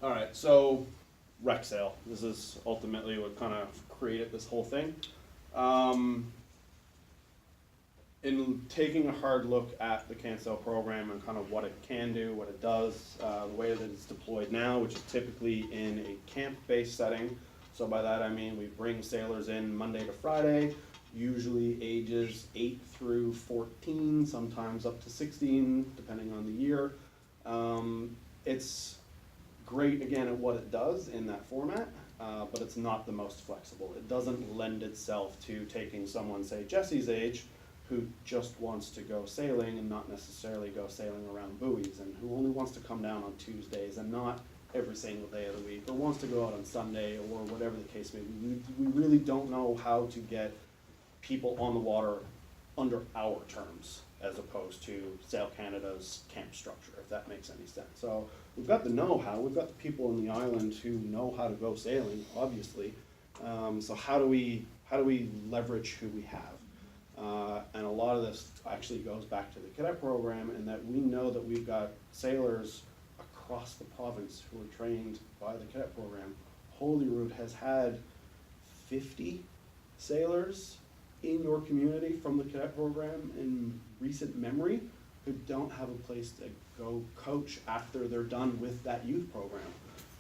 All right, so RECSail. This is ultimately what kind of created this whole thing. In taking a hard look at the CANSAIL program and kind of what it can do, what it does, the way that it's deployed now, which is typically in a camp-based setting. So by that I mean we bring sailors in Monday to Friday, usually ages 8 through 14, sometimes up to 16, depending on the year. It's great again at what it does in that format, but it's not the most flexible. It doesn't lend itself to taking someone, say Jesse's age, who just wants to go sailing and not necessarily go sailing around buoys, and who only wants to come down on Tuesdays and not every single day of the week, or wants to go out on Sunday, or whatever the case may be. We really don't know how to get people on the water under our terms, as opposed to Sail Canada's camp structure, if that makes any sense. So we've got the know-how, we've got the people in the island who know how to go sailing, obviously. So how do we leverage who we have? And a lot of this actually goes back to the cadet program, in that we know that we've got sailors across the province who are trained by the cadet program. Holyrood has had 50 sailors in your community from the cadet program in recent memory who don't have a place to go coach after they're done with that youth program.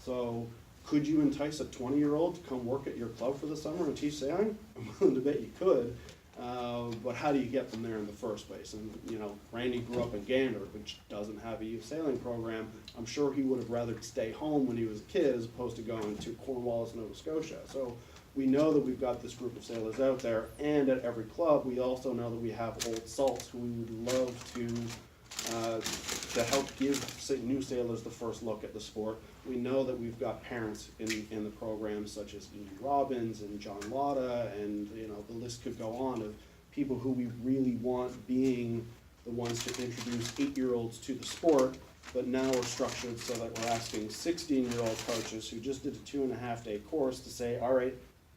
So could you entice a 20-year-old to come work at your club for the summer and teach sailing? I'm willing to bet you could. But how do you get them there in the first place? And you know, Randy grew up in Gander, which doesn't have a youth sailing program. I'm sure he would have rather stay home when he was a kid as opposed to going to Cornwallis, Nova Scotia. So we know that we've got this group of sailors out there, and at every club we also know that we have old salts who we would love to help give new sailors the first look at the sport. We know that we've got parents in the program, such as Edie Robbins and John Lotta, and you know, the list could go on of people who we really want being the ones to introduce 8-year-olds to the sport. But now we're structured so that we're asking 16-year-old coaches who just did a 2.5-day course to say, all right,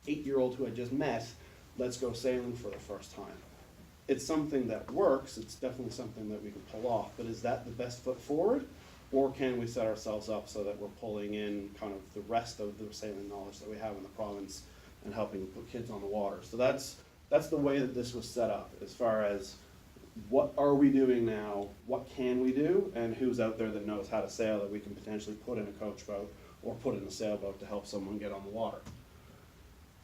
8-year-old who I just met, let's go sailing for the first time. It's something that works, it's definitely something that we can pull off, but is that the best foot forward? Or can we set ourselves up so that we're pulling in kind of the rest of the sailing knowledge that we have in the province and helping put kids on the water? So that's the way that this was set up, as far as what are we doing now, what can we do, and who's out there that knows how to sail that we can potentially put in a coach boat or put in a sailboat to help someone get on the water.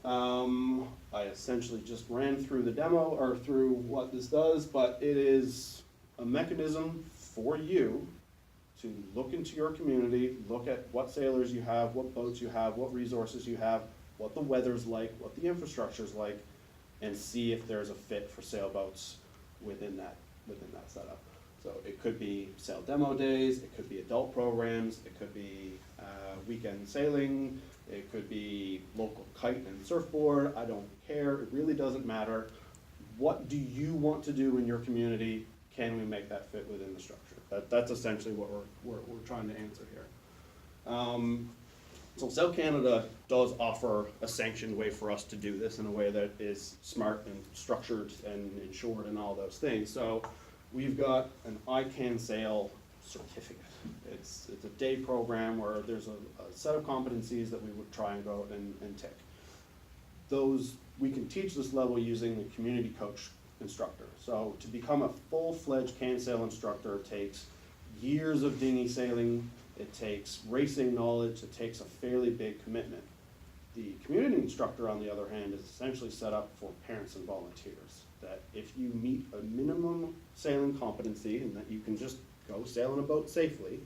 I essentially just ran through the demo, or through what this does, but it is a mechanism for you to look into your community, look at what sailors you have, what boats you have, what resources you have, what the weather's like, what the infrastructure's like, and see if there's a fit for sailboats within that setup. So it could be sail demo days, it could be adult programs, it could be weekend sailing, it could be local kite and surfboard. I don't care, it really doesn't matter. What do you want to do in your community? Can we make that fit within the structure? That's essentially what we're trying to answer here. So Sail Canada does offer a sanctioned way for us to do this in a way that is smart and structured and insured and all those things. So we've got an I Can Sail certificate. It's a day program where there's a set of competencies that we would try and go and tick. Those, we can teach this level using the community coach instructor. So to become a full-fledged Can Sail instructor takes years of dinghy sailing, it takes racing knowledge, it takes a fairly big commitment. The community instructor, on the other hand, is essentially set up for parents and volunteers. That if you meet a minimum sailing competency, and that you can just go sail in a boat safely,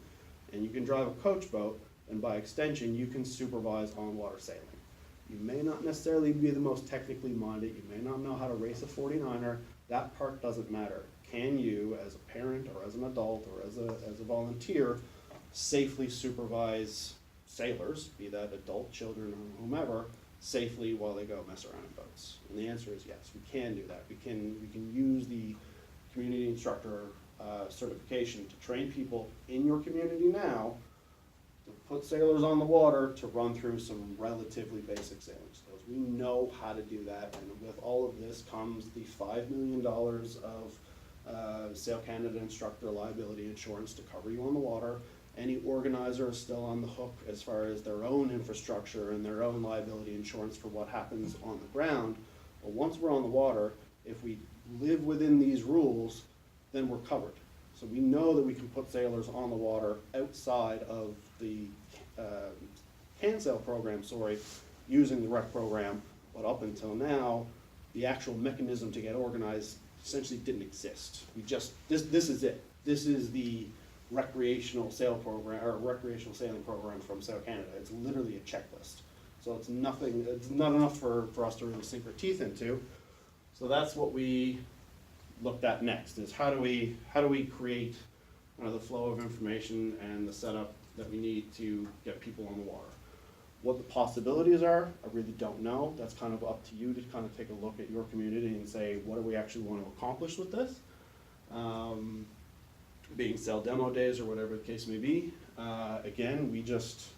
and you can drive a coach boat, and by extension you can supervise on-water sailing. You may not necessarily be the most technically minded, you may not know how to race a 49er, that part doesn't matter. Can you, as a parent or as an adult or as a volunteer, safely supervise sailors, be that adult, children, or whomever, safely while they go mess around in boats? And the answer is yes, we can do that. We can use the community instructor certification to train people in your community now to put sailors on the water to run through some relatively basic sailing skills. We know how to do that, and with all of this comes the $5 million of Sail Canada instructor liability insurance to cover you on the water, Any organizer is still on the hook as far as their own infrastructure and their own liability insurance for what happens on the ground. But once we're on the water, if we live within these rules, then we're covered. So we know that we can put sailors on the water outside of the CANSAIL program, using the REC program, but up until now, the actual mechanism to get organized essentially didn't exist. This is it. This is the recreational sail program, or recreational sailing program from Sail Canada. It's literally a checklist. So it's not enough for us to really sink our teeth into. So that's what we looked at next, is how do we create the flow of information and the setup that we need to get people on the water. What the possibilities are, I really don't know. That's kind of up to you to kind of take a look at your community and say, what do we actually want to accomplish with this? Being Sail demo days or whatever the case may be. Again, we just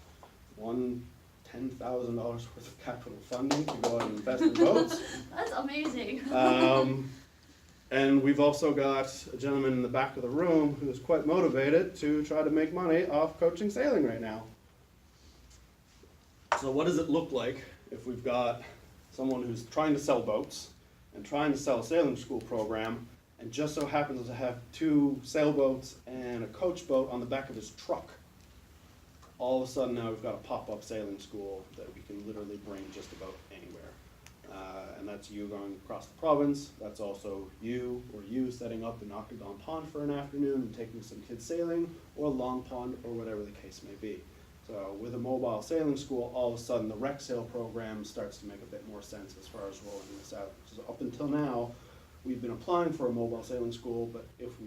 won $10,000 worth of capital funding to go out and invest in boats. That's amazing. And we've also got a gentleman in the back of the room who is quite motivated to try to make money off coaching sailing right now. So what does it look like if we've got someone who's trying to sell boats and trying to sell a sailing school program, and just so happens to have 2 sailboats and a coach boat on the back of his truck? All of a sudden now we've got a pop-up sailing school that we can literally bring just about anywhere. And that's you going across the province. That's also you setting up in Octagon Pond for an afternoon and taking some kids sailing, or Long Pond, or whatever the case may be. So with a mobile sailing school, all of a sudden the RECSail program starts to make a bit more sense as far as rolling this out. So up until now, we've been applying for a mobile sailing school, but if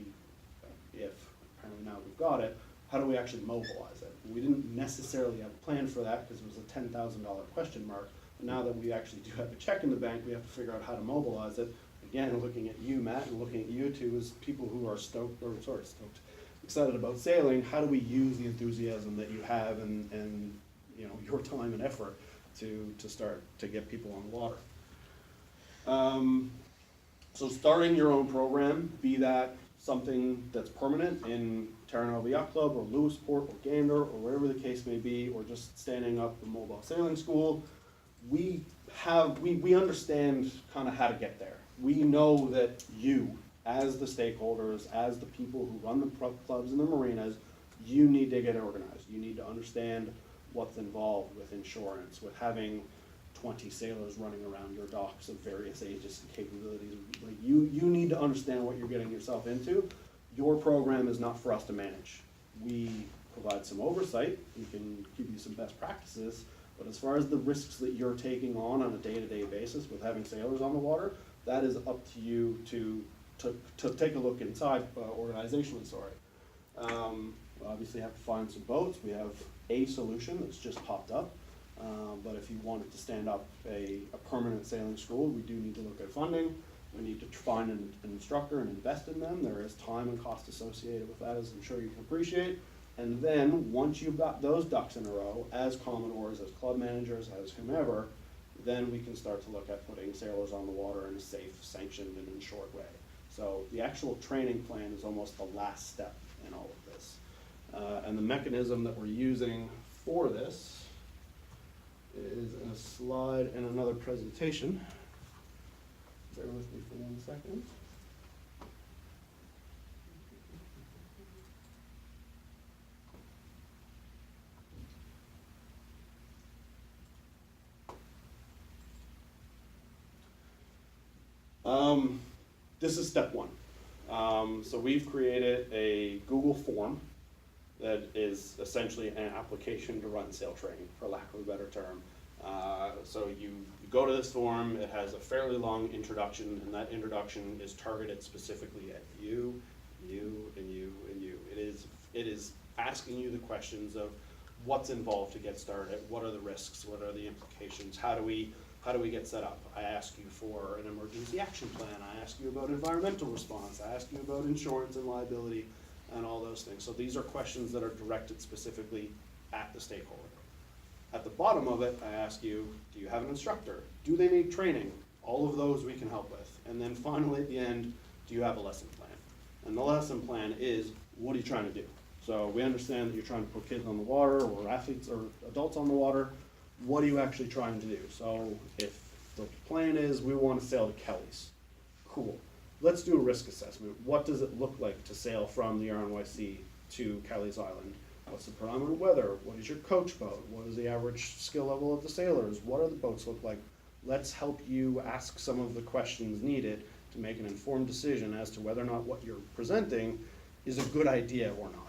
apparently now we've got it, how do we actually mobilize it? We didn't necessarily have a plan for that because it was a $10,000 question mark. But now that we actually do have a check in the bank, we have to figure out how to mobilize it. Again, looking at you, Matt, and looking at you two as people who are excited about sailing. How do we use the enthusiasm that you have and your time and effort to start to get people on the water? So starting your own program, be that something that's permanent in Terranova Yacht Club or Lewisport or Gander or wherever the case may be, or just standing up a mobile sailing school, we understand kind of how to get there. We know that you, as the stakeholders, as the people who run the clubs and the marinas, you need to get organized. You need to understand what's involved with insurance, with having 20 sailors running around your docks of various ages and capabilities. Like you need to understand what you're getting yourself into. Your program is not for us to manage. We provide some oversight. We can give you some best practices, but as far as the risks that you're taking on a day-to-day basis with having sailors on the water, that is up to you to take a look inside organizationally. We obviously have to find some boats. We have a solution that's just popped up. But if you wanted to stand up a permanent sailing school, we do need to look at funding. We need to find an instructor and invest in them. There is time and cost associated with that, as I'm sure you can appreciate. And then once you've got those ducks in a row, as commodores, as club managers, as whomever, then we can start to look at putting sailors on the water in a safe, sanctioned, and insured way. So the actual training plan is almost the last step in all of this. And the mechanism that we're using for this is in a slide in another presentation. Bear with me for 1 second. This is step 1. So we've created a Google form that is essentially an application to run sail training, for lack of a better term. So you go to this form, it has a fairly long introduction, and that introduction is targeted specifically at you, and you, and you. It is asking you the questions of what's involved to get started, what are the risks, what are the implications, how do we get set up? I ask you for an emergency action plan, I ask you about environmental response, I ask you about insurance and liability, and all those things. So these are questions that are directed specifically at the stakeholder. At the bottom of it, I ask you, do you have an instructor? Do they need training? All of those we can help with. And then finally at the end, do you have a lesson plan? And the lesson plan is, what are you trying to do? So we understand that you're trying to put kids on the water, or athletes or adults on the water. What are you actually trying to do? So if the plan is we want to sail to Kelly's, cool. Let's do a risk assessment. What does it look like to sail from the RNYC to Kelly's Island? What's the predominant weather? What is your coach boat? What is the average skill level of the sailors? What do the boats look like? Let's help you ask some of the questions needed to make an informed decision as to whether or not what you're presenting is a good idea or not.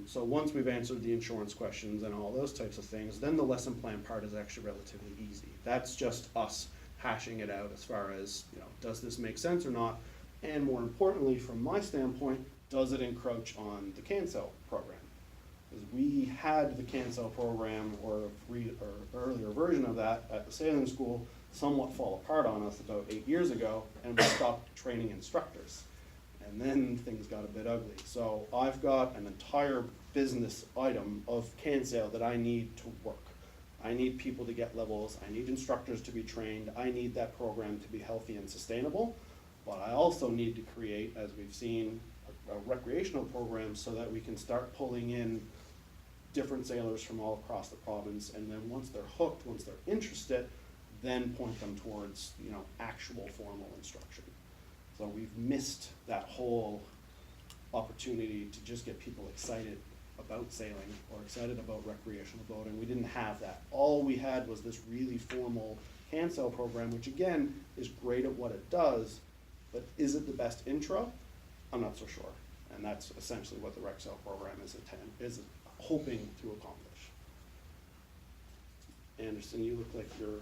So once we've answered the insurance questions and all those types of things, then the lesson plan part is actually relatively easy. That's just us hashing it out as far as, does this make sense or not? And more importantly, from my standpoint, does it encroach on the CANSEL program? Because we had the CANSEL program, or earlier version of that at the sailing school, somewhat fall apart on us about 8 years ago, and we stopped training instructors. And then things got a bit ugly. So I've got an entire business item of CANSEL that I need to work. I need people to get levels, I need instructors to be trained, I need that program to be healthy and sustainable, but I also need to create, as we've seen, a recreational program so that we can start pulling in different sailors from all across the province, and then once they're hooked, once they're interested, then point them towards, actual formal instruction. So we've missed that whole opportunity to just get people excited about sailing or excited about recreational boating. We didn't have that. All we had was this really formal CANSEL program, which again is great at what it does, but is it the best intro? I'm not so sure. And that's essentially what the RECSail program is hoping to accomplish. Anderson, you look like you're